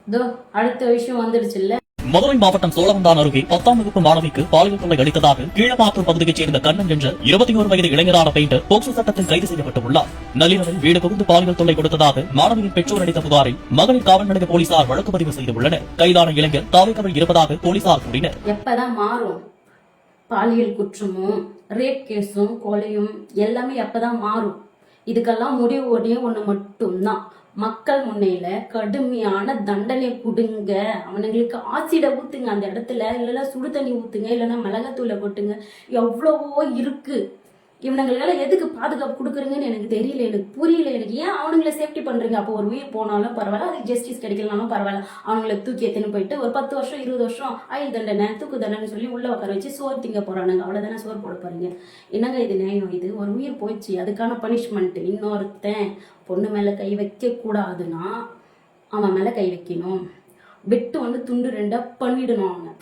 இதோ அடுத்த விஷயம் வந்துடுச்சு இல்ல. மதுரை மாவட்டம் சோழவந்தான் அருகே 10ஆம் வகுப்பு மாணவிக்கு பாலியல் தொல்லை அளித்ததாக கீழப்பாத்தூர் பகுதியைச் சேர்ந்த கண்ணன் என்ற 21 வயது இளைஞரான பெயிண்டர் போக்சோ சட்டத்தில் கைது செய்யப்பட்டுள்ளார். நள்ளிரவில் வீடு புகுந்து பாலியல் தொல்லை கொடுத்ததாக மாணவியின் பெற்றோர் அளித்த புகாரில் மகளிர் காவல் நிலைய போலீசார் வழக்கு பதிவு செய்துள்ளனர். கைதான இளைஞர் தாவேக்காவில் இருப்பதாக போலீசார் கூறினர். எப்பதான் மாறும் பாலியல் குற்றமும் ரேப் கேஸும் கொலையும் எல்லாமே எப்பதான் மாறும்? இதுக்கெல்லாம் முடிவு ஒண்ணு மட்டும்தான், மக்கள் முன்னையில கடுமையான தண்டனை கொடுங்க. அவனுங்களுக்கு ஆசிட ஊத்துங்க அந்த இடத்துல, இல்லைன்னா சுடு தண்ணி ஊத்துங்க, இல்லைன்னா மிளகாத்தூளை கொட்டுங்க. எவ்வளவோ இருக்கு. இவனுங்களுக்கெல்லாம் எதுக்கு பாதுகாப்பு கொடுக்குறீங்கன்னு எனக்கு தெரியல, எனக்கு புரியல. எனக்கு ஏன் அவனுங்களை சேஃப்டி பண்றீங்க? அப்போ ஒரு உயிர் போனாலும் பரவாயில்ல, அதுக்கு ஜஸ்டிஸ் கிடைக்கலனாலும் பரவாயில்ல, அவங்களை தூக்கி எத்தனை போயிட்டு ஒரு 10 வருஷம் 20 வருஷம் ஆயுள் தண்டனை தூக்கு தண்டனை சொல்லி உள்ள உட்கார வச்சு சோறு திங்க போறானுங்க. அவ்வளவுதானே சோறு போட போறீங்க? என்னங்க இது நியாயம்? இது ஒரு உயிர் போயிடுச்சு, அதுக்கான பனிஷ்மெண்ட். இன்னொருத்தன் பொண்ணு மேல கை வைக்க கூடாதுன்னா அவன் மேல கை வைக்கணும். வெட்டு துண்டு 2 பண்ணிடணும் அவனை.